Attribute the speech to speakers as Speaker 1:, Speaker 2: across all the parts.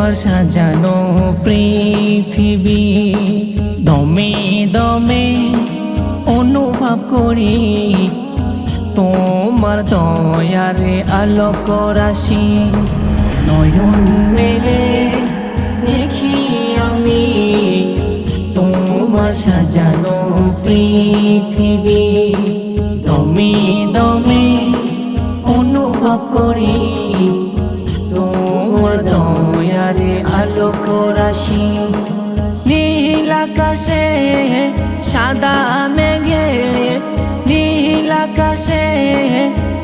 Speaker 1: তোমার সাজানো পৃথিবী দমে দমে অনুভব করি তোমার দয়ারে আলোক রাশি। নয়ন মেলে দেখি আমি তোমার সাজানো পৃথিবী দমে দমে অনুভব করি তোমার দয়ারে আলোক রাশি। নীল আকাশে সাদা মেঘে, নীল আকাশে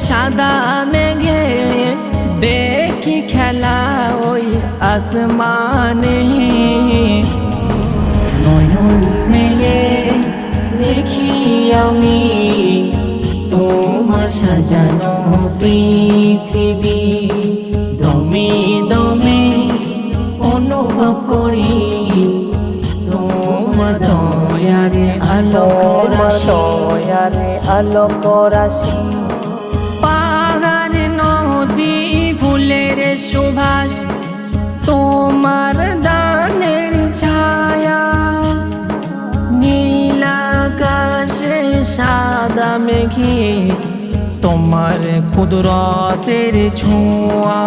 Speaker 1: সাদা মেঘে দেখি খেলা ওই আসমানে। নয়ন মেলে দেখি আমি তোমার সাজানো পৃথিবী দমে দমে অনুভব করি তোমার দয়ারে আলোক রাশি। পাহাড় নদী ফুলের সুবাস তোমার দানের ছায়া, নীল আকাশে সাদা মেঘে তোমার কুদরতের ছোঁয়া।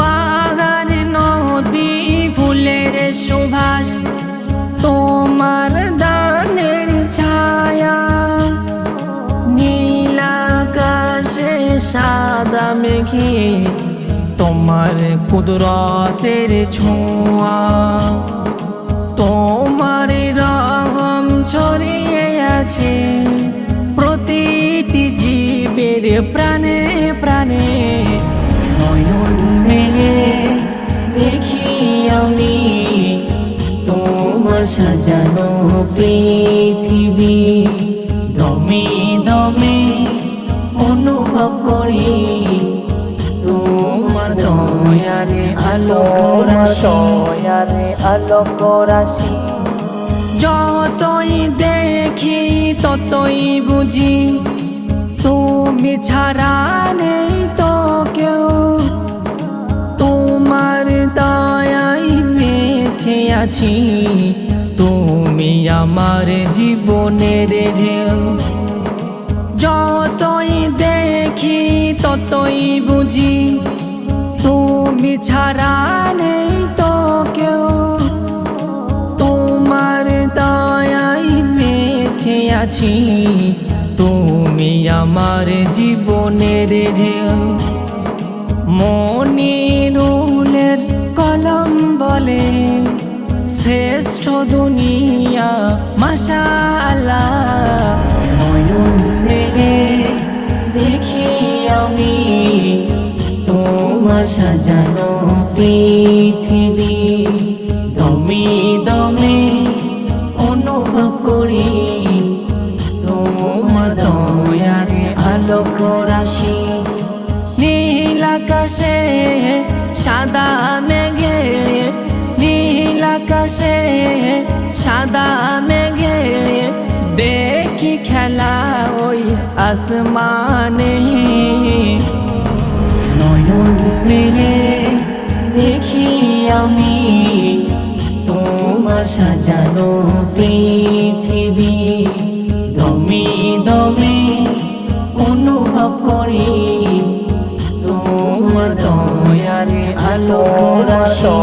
Speaker 1: পাহাড় নদী ফুলের সুবাস তোমার দানের ছায়া, নীল আকাশে সাদা মেঘে তোমার কুদরতের ছোঁয়া। তোমার রহম ছড়িয়ে আছে প্রতিটি জীবের প্রাণে প্রাণে। নয়ন মেলে দেখি আমি তোমার সাজানো পৃথিবী দমে দমে অনুভব করি তোমার দয়ারে আলোক রাশি। যতই দেখি ততই বুঝি তুমি ছাড়া নেই তো কেউ, তোমার দয়ায় বেঁচে আছি, তুমি আমার জীবনের ঢেউ। যতই দেখি ততই বুঝি তুমি ছাড়া নেই তো কেউ, তোমার দয়ায় বেঁচে আছি, তুমি আমার জীবনের ঢেউ। মনিরুলের কলম বলে শ্রেষ্ঠ দুনিয়া মাশাআল্লাহ। নয়ন মেলে দেখি আমি তোমার সাজানো পৃথিবী দমে দমে অনুভব করি তোমার দয়ারে আলোক রাশি। নীল আকাশে সাদা মেঘে, নীল আকাশে সাদা মেঘে দেখি খেলা ওই আসমানে। নয়ন মেলে দেখি আমি তোমার সাজানো পৃথিবী দমে দমে অনুভব করি তোমার দয়ারে আলোক রাশি।